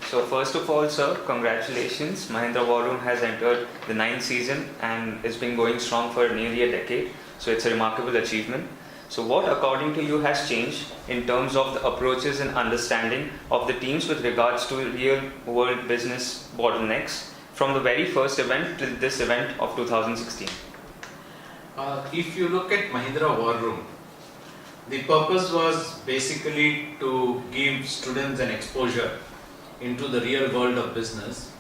So first of all, sir, congratulations. Mahindra War Room has entered the 9th season and it's been going strong for nearly a decade. So it's a remarkable achievement. So what, according to you, has changed in terms of the approaches and understanding of the teams with regards to real-world business bottlenecks from the very first event to this event of 2016? If you look at Mahindra War Room, the purpose was basically to give students an exposure into the real world of business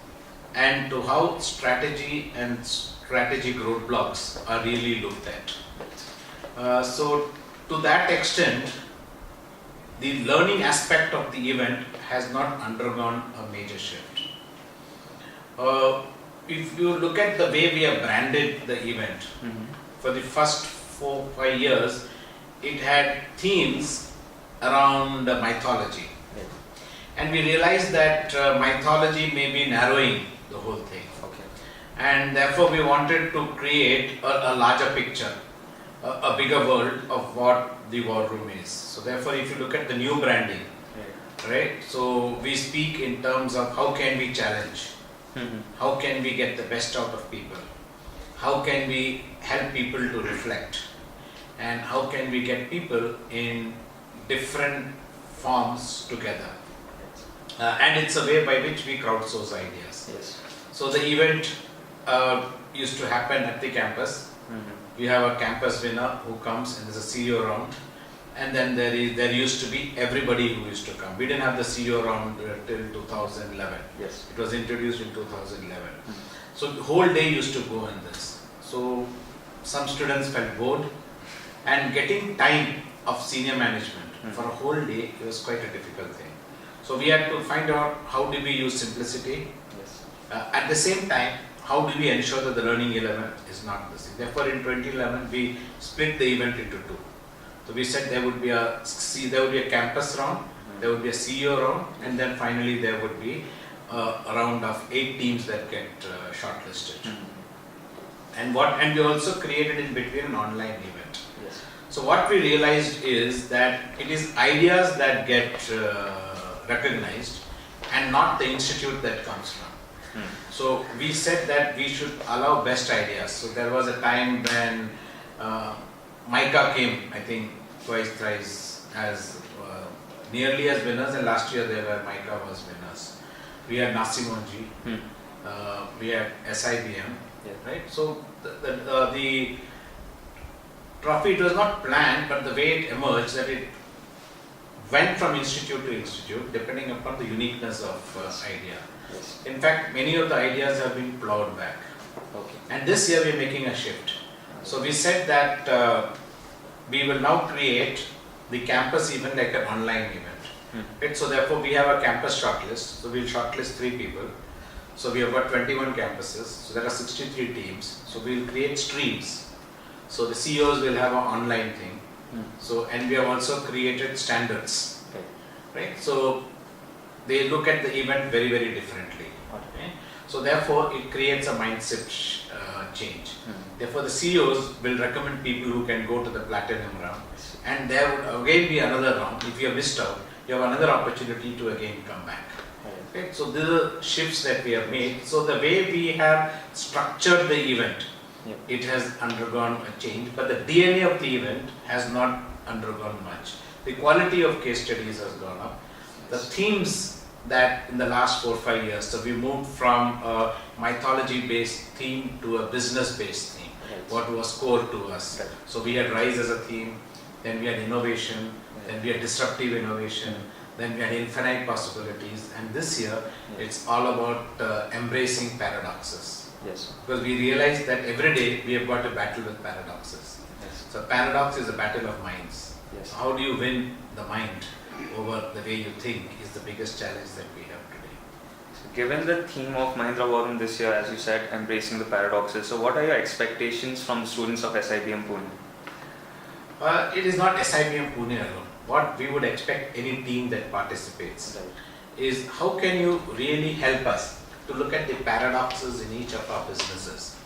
and to how strategy and strategic roadblocks are really looked at. So to that extent, the learning aspect of the event has not undergone a major shift. If you look at the way we have branded the event, for the first 4-5 years, it had themes around mythology. And we realized that mythology may be narrowing the whole thing. And therefore we wanted to create a larger picture, a bigger world of what the war room is. So therefore, if you look at the new branding, right? So we speak in terms of how can we challenge, how can we get the best out of people, how can we help people to reflect, and how can we get people in different forms together. And it's a way by which we crowdsource ideas. Yes. So the event used to happen at the campus. We have a campus winner who comes and there's a CEO round, and then there used to be everybody who used to come. We didn't have the CEO round till 2011. Yes. It was introduced in 2011. So the whole day used to go in this. So some students felt bored, and getting time of senior management for a whole day was quite a difficult thing. So we had to find out how do we use simplicity. Yes. At the same time, how do we ensure that the learning element is not the same. Therefore, in 2011, we split the event into two. So we said there would be a campus round, there would be a CEO round, and then finally there would be a round of 8 teams that get shortlisted. And we also created in between an online event. Yes. So what we realized is that it is ideas that get recognized and not the institute that comes from. So we said that we should allow best ideas. So there was a time when MICA came, I think twice, thrice as nearly as winners, and last year MICA was winners. We had Nasimonji, we had SIBM, right? So the trophy, it was not planned, but the way it emerged, that it went from institute to institute depending upon the uniqueness of idea. Yes. In fact, many of the ideas have been plowed back. And this year we are making a shift. So we said that we will now create the campus event like an online event. Right? So therefore we have a campus shortlist. So we'll shortlist 3 people. So we have got 21 campuses. So there are 63 teams. So we'll create streams. So the CEOs will have an online thing. So, and we have also created standards. Right? So they look at the event very, very differently. Okay? So therefore it creates a mindset change. Therefore the CEOs will recommend people who can go to the platinum round, and there would again be another round. If you have missed out, you have another opportunity to again come back. Okay? So these are shifts that we have made. So the way we have structured the event, it has undergone a change, but the DNA of the event has not undergone much. The quality of case studies has gone up. The themes that in the last 4-5 years, so we moved from a mythology-based theme to a business-based theme, what was core to us. So we had Rise as a theme, then we had innovation, then we had disruptive innovation, then we had infinite possibilities, and this year it's all about embracing paradoxes. Yes. Because we realized that every day we have got to battle with paradoxes. Yes. So paradox is a battle of minds. Yes. How do you win the mind over the way you think is the biggest challenge that we have today. So given the theme of Mahindra War Room this year, as you said, embracing the paradoxes, so what are your expectations from the students of SIBM Pune? It is not SIBM Pune alone. What we would expect any team that participates is how can you really help us to look at the paradoxes in each of our businesses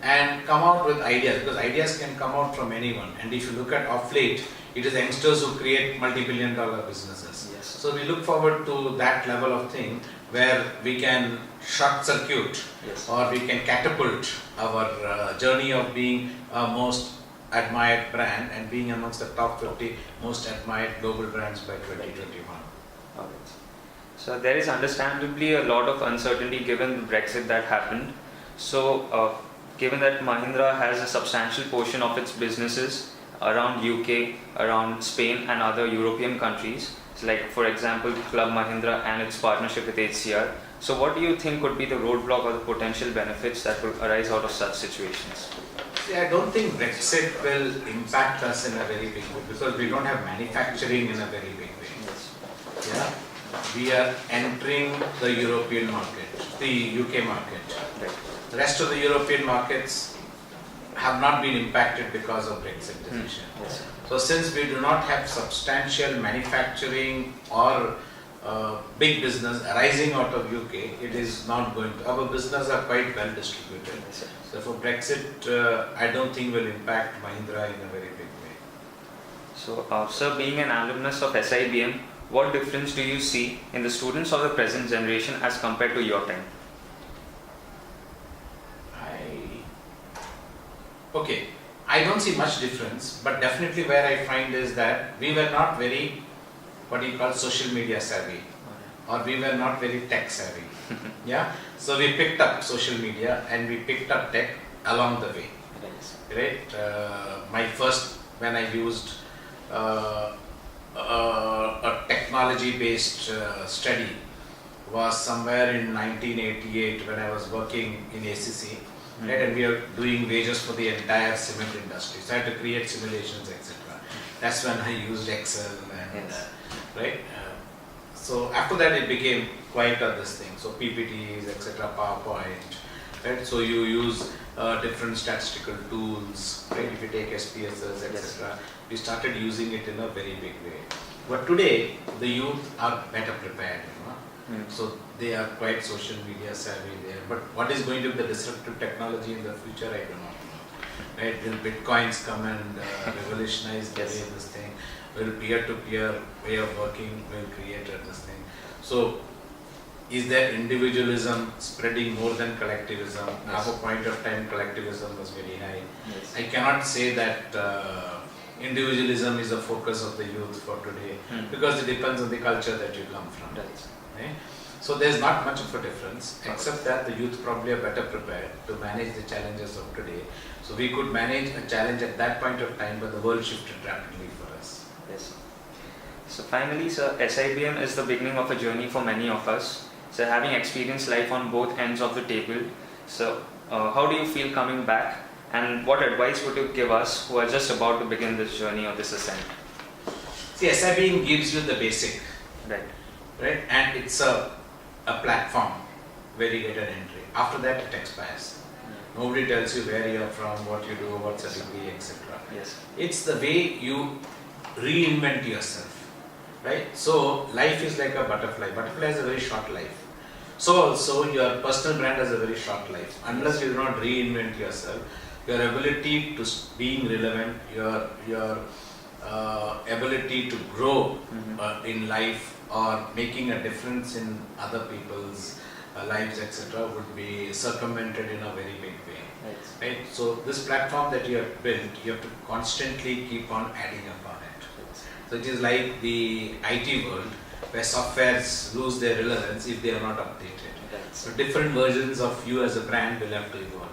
and come out with ideas, because ideas can come out from anyone. And if you look at off late, it is youngsters who create multi-billion-dollar businesses. Yes. So we look forward to that level of thing, where we can short circuit Yes. or we can catapult our journey of being a most admired brand and being amongst the top 50 most admired global brands by 2021. Alright. So there is understandably a lot of uncertainty given the Brexit that happened. So given that Mahindra has a substantial portion of its businesses around UK, around Spain and other European countries, so like for example Club Mahindra and its partnership with HCR. So what do you think would be the roadblock or the potential benefits that will arise out of such situations? See, I don't think Brexit will impact us in a very big way because we don't have manufacturing in a very big way. Yes. Yeah, we are entering the European market, the UK market. Right. The rest of the European markets have not been impacted because of Brexit decision. Yes. So since we do not have substantial manufacturing or big business arising out of UK, it is not going to, our business are quite well distributed. Yes. So for Brexit, I don't think will impact Mahindra in a very big way. So, sir, being an alumnus of SIBM, what difference do you see in the students of the present generation as compared to your time? Okay, I don't see much difference, but definitely where I find is that we were not very, what you call social media savvy, or we were not very tech savvy. Yeah, so we picked up social media and we picked up tech along the way. Right? My first, when I used a technology-based study was somewhere in 1988 when I was working in ACC. Right, and we are doing wages for the entire cement industry. So I had to create simulations, etc. That's when I used Excel and right. So after that, it became quite this thing. So PPTs, etc. PowerPoint. Right. So you use different statistical tools. Right. If you take SPSS, etc. We started using it in a very big way. But today, the youth are better prepared. So they are quite social media savvy there. But what is going to be the disruptive technology in the future, I do not know. Right? Will Bitcoins come and revolutionize the way this thing? Will peer-to-peer way of working will create this thing? So is there individualism spreading more than collectivism? At a point of time, collectivism was very high. I cannot say that individualism is a focus of the youth for today because it depends on the culture that you come from. Right? So there's not much of a difference, except that the youth probably are better prepared to manage the challenges of today. So we could manage a challenge at that point of time, but the world shifted rapidly for us. Yes. So finally, sir, SIBM is the beginning of a journey for many of us. So having experienced life on both ends of the table, so how do you feel coming back? And what advice would you give us who are just about to begin this journey or this ascent? See, SIBM gives you the basic. Right? And it's a platform where you get an entry. After that, it expires. Nobody tells you where you are from, what you do, what's a degree, etc. Yes. It's the way you reinvent yourself. Right? So, life is like a butterfly. Butterfly has a very short life. So also, your personal brand has a very short life. Unless you do not reinvent yourself, your ability to being relevant, your ability to grow in life or making a difference in other people's lives, etc., would be circumvented in a very big way. Right? So this platform that you have built, you have to constantly keep on adding upon it. So it is like the IT world where softwares lose their relevance if they are not updated. So different versions of you as a brand will have to evolve.